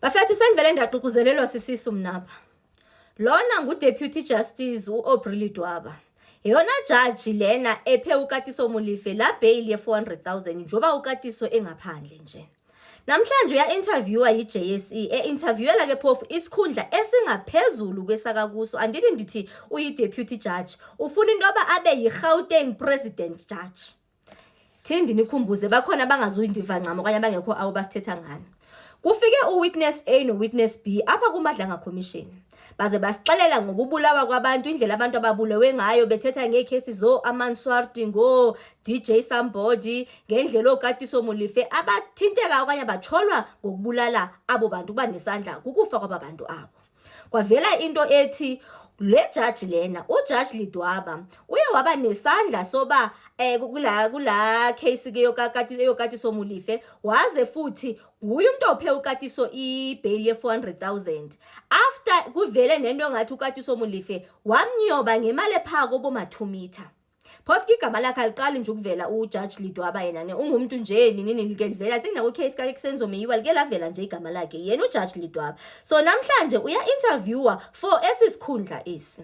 Bafethu sengivele ndaququzelelwa sisisu mnapha. Lona nguDeputy Justice uAubrey Dwaba. Yona judge lena ephe uKatiso Molefe la bail ye400,000 njoba uKatiso engaphandle nje. Namhlanje uya-interviewa yi-JSE interviewela ke phofu isikhundla esingaphezulu kwesakakuso andithi ndithi uyi-deputy judge ufuna intoba abe yi-Gauteng president judge. Thindi nikhumbuze bakhona bangazuyindiva ncamo okanye bangekho awu basithetha ngani. Kufike uwitness A nowitness B apha kuMadlanga Commission. Baze basixelela ngokubulawa kwabantu indlela abantu ababulewe ngayo bethetha ngecases zo Amanswarti ngo DJ Somebody ngendlela oKatiso Molefe abathinteka okanye batholwa ngokubulala abo bantu banesandla kukufa kwabantu abo. Kwavela into ethi le judge lena uJudge Lidwaba uye waba nesandla soba kula case ke yoKatiso Molefe waze futhi uyu umuntu ophe uKatiso ibail ye400,000 after kuvele nento ngathi uKatiso Molefe wamnyoba ngemali ephako boma2 meter. Phofu igama lakhe aliqali nje ukuvela uJudge Lidwaba yena ungumuntu nje nini like livela I think naku case ka Senzo Meyiwa like lavela nje igama lakhe yena uJudge Lidwaba. So namhlanje uya interviewer for esisikhundla esi.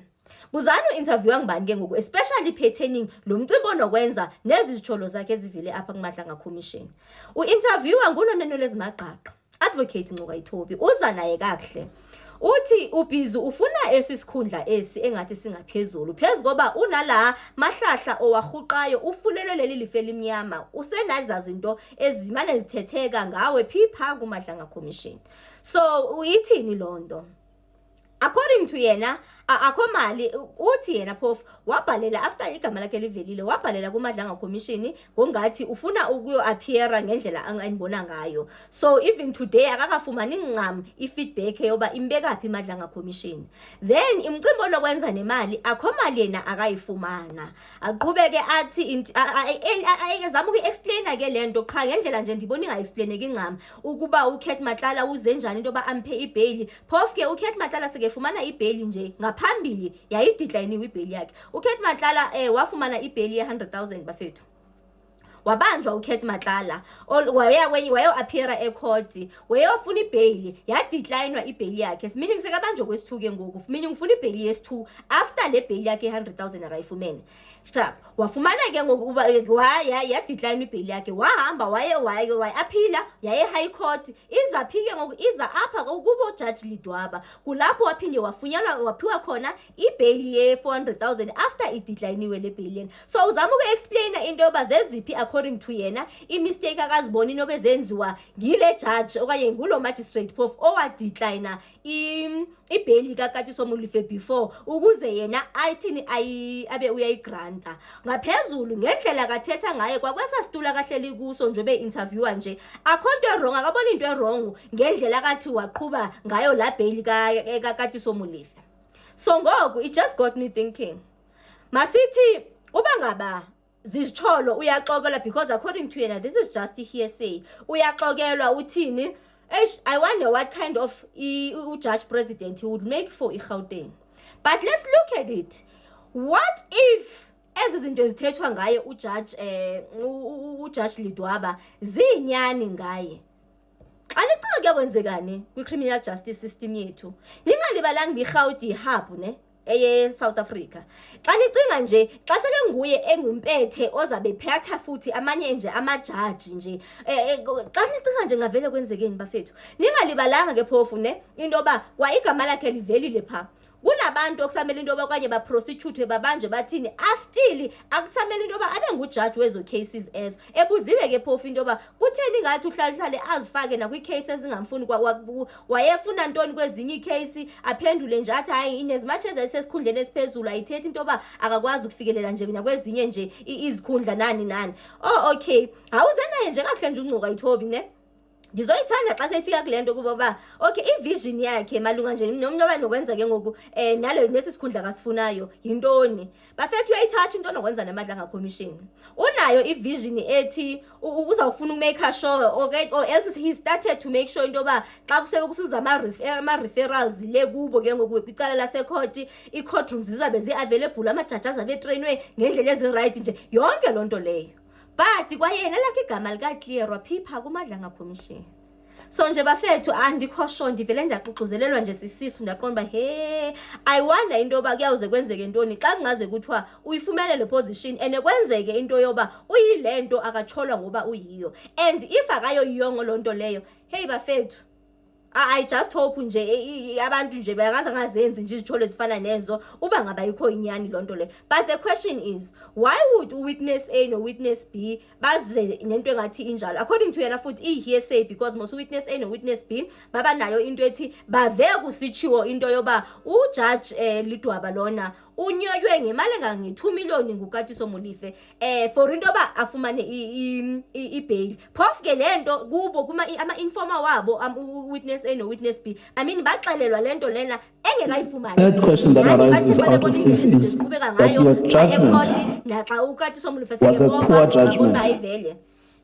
Buzana interviewa ngibani ke ngoku especially pertaining lo mcimbi onokwenza nezizitholo zakhe ezivile apha kuMadlanga Commission. Uinterviewer nguNoneno lezimaqaqa Advocate Ncuka Ithobi uza naye kahle. Uthi ubhizi ufuna esisikhundla esi engathi singaphezulu phezukoba unala mahlahla owahuqayo ufulelwe leli life elimnyama usenazazi into ezimane zithetheka ngawe phipha kuMadlanga Commission. So uyithini lonto? According to yena akho mali uthi yena phofu wabhalela after igama lakhe livelile wabhalela kuMadlanga Commission ngongathi ufuna ukuyo appeara ngendlela angayibona ngayo. So even today akakafumani ncam ifeedback yoba imbekaphi iMadlanga Commission. Then imcimbi onokwenza nemali akho mali yena akayifumana. Aqhubeke athi ayezama ukuexplaina ke lento qha ngendlela nje ndibona ingaexplaineki ncam ukuba uKat Matlala uze njani intoba amphe ibail. Phofu ke uKat Matlala sekefumana ibail nje ngaphambili yayidecline ibail yakhe. uKat Matlala wafumana ibail ye100,000 bafethu. Wabanjwa uKat Matlala wayo appeara ecourt wayofuna ibail yadeclinewa ibail yakhe meaning sekabanjwa kwesi2 ke ngoku meaning ufuna ibail yesi2 after le bail yakhe 100,000 akayifumene. Stop wafumana ke ngoku yadecline ibail yakhe wahamba waye aphila yaye high court izaphi ke ngoku iza apha kubo Judge Lidwaba kulapho waphinde wafunyanwa waphiwa khona ibail ye400,000 after ideclinewe le bail. So uzama ukuexplaina into yoba zeziphi according to yena imistake akazibona inobe zenziwa ngile judge okanye ngulo magistrate phofu owadecline ibail kaKatiso Molefe before ukuze yena ayithini abe uyayigranta ngaphezulu ngendlela kathetha ngaye kwakwesa situla kahleli kuso njobe interviewer nje akhonto wrong akabona into wrong ngendlela kathi waqhuba ngayo la bail kaKatiso Molefe. So ngoku it just got me thinking masithi uba ngaba zizitholo uyaxokelwa because according to yena this is just hearsay uyaxokelwa uthini I wonder what kind of judge president he would make for iGauteng. But let's look at it. What if ezi zinto ezithethwa ngaye uJudge Lidwaba zinyani ngaye? Xa nicinga kuyakwenzekani kwi-criminal justice system yethu ningalibalanga iGauteng hub ne South Africa. Xa nicinga nje xa seke nguye engumpethe ozabe phetha futhi amanye nje amajaji nje xa nicinga nje ngavele kwenzekeni bafethu ningalibalanga ke phofu ne intoba kwa igama lakhe livelile pha kunabantu okusamela intoba okanye baprostitute babanje bathini astili akusamela intoba abe ngujudge wezo cases ezo ebuziwe ke phofu intoba kutheni ngathi uhlale azifake nakwi-case ezingamfuni wayefuna ntoni kwezinye icase aphendule nje athi hayi inezimach ezayisesikhundleni esiphezulu ayithethi intoba akakwazi ukufikelela nje nakwezinye nje izikhundla nani. Oh okay awuze naye nje kakuhle nje uNcuka Ithobi ne ngizoyithanda xa seyifika kulento kuba ba okay ivision yakhe malunga nje nomnyoba nokwenza ke ngoku nalo nesisikhundla kasifunayo yintoni bafethu uyayithatha into onokwenza naMadlanga Commission unayo ivision ethi uzawufuna umake sure okay or else he started to make sure into ba xa kusebe kusuza ama referrals le kubo ke ngoku kwicala lasecourt i-courtrooms zizabe zi-available amajaji azabe trainwe ngendlela ezi-right nje yonke lonto leyo. But kwayena lakhe igama lika clear waphipha kuMadlanga Commission. So nje bafethu andikho ndivele ndaququzelelwa nje sisisu ndaqonda uba he I wonder into yoba kuyawuze kwenzeke ntoni xa kungaze kuthiwa uyifumene le position and kwenzeke into yoba uyile nto akatsholwa ngoba uyiyo, and if akayoyiyongo loo nto leyo, hey bafethu, I just hope nje abantu nje bangazenzi nje izithole ezifana nezo uba ngaba yikho inyani loo nto le. But the question is, why would witness A no witness B baze nento engathi injalo? According to yena futhi i-hearsay, because most witness A no witness B baba nayo into ethi bave kusitshiwo into yoba ujudge Lidwaba lona unyoywe ngemali engange-2 million ngukatiso Molefe for into yoba afumane i-bail. Phofu ke le nto kubo ama-informer wabo witness A no witness B, I mean baxelelwa le nto lena engekayifumani. Third question that arises out of this is that your judgment was a poor judgment.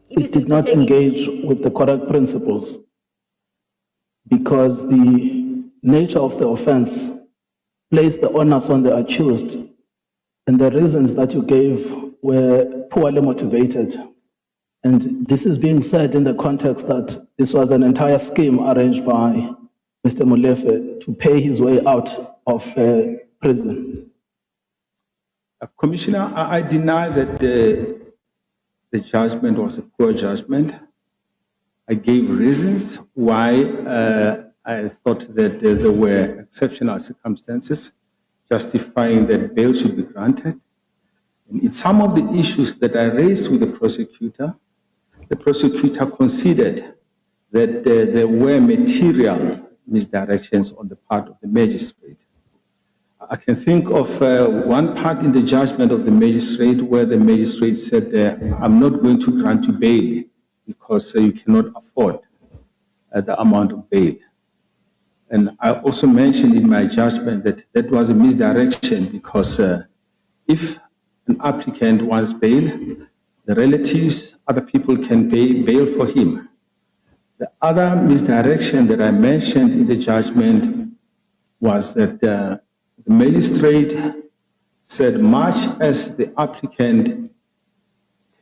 It did not engage with the correct principles because the nature of the offense placed the onus on the accused, and the reasons that you gave were poorly motivated. And this is being said in the context that this was an entire scheme arranged by Mr. Molefe to pay his way out of prison. Commissioner, I deny that the judgment was a poor judgment. I gave reasons why I thought that there were exceptional circumstances justifying that bail should be granted. And in some of the issues that I raised with the prosecutor considered that there were material misdirections on the part of the magistrate. I can think of one part in the judgment of the magistrate where the magistrate said, I'm not going to grant you bail because you cannot afford the amount of bail. And I also mentioned in my judgment that that was a misdirection because if an applicant wants bail, the relatives, other people can pay bail for him. The other misdirection that I mentioned in the judgment was that the magistrate said much as the applicant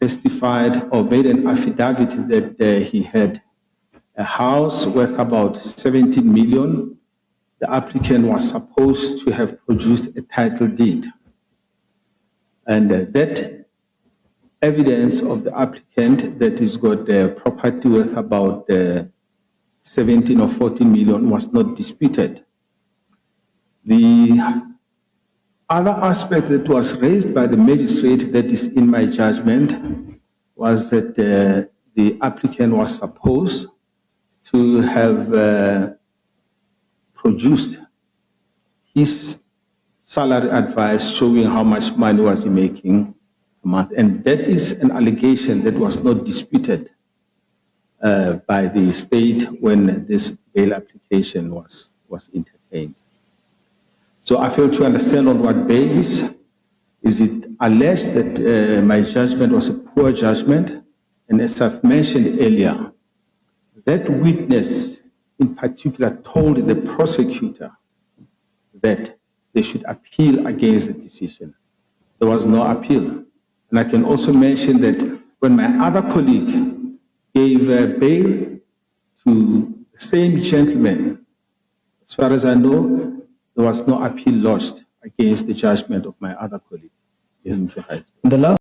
testified or made an affidavit that he had a house worth about 17 million, the applicant was supposed to have produced a title deed. And that evidence of the applicant that he's got property worth about 17 or 14 million was not disputed. The other aspect that was raised by the magistrate that is in my judgment was that the applicant was supposed to have produced his salary advice showing how much money was he making a month. And that is an allegation that was not disputed by the state when this bail application was entertained. So I fail to understand on what basis is it alleged that my judgment was a poor judgment. And as I've mentioned earlier, that witness in particular told the prosecutor that they should appeal against the decision. There was no appeal. And I can also mention that when my other colleague gave bail to the same gentleman, as far as I know, there was no appeal lodged against the judgment of my other colleague. The last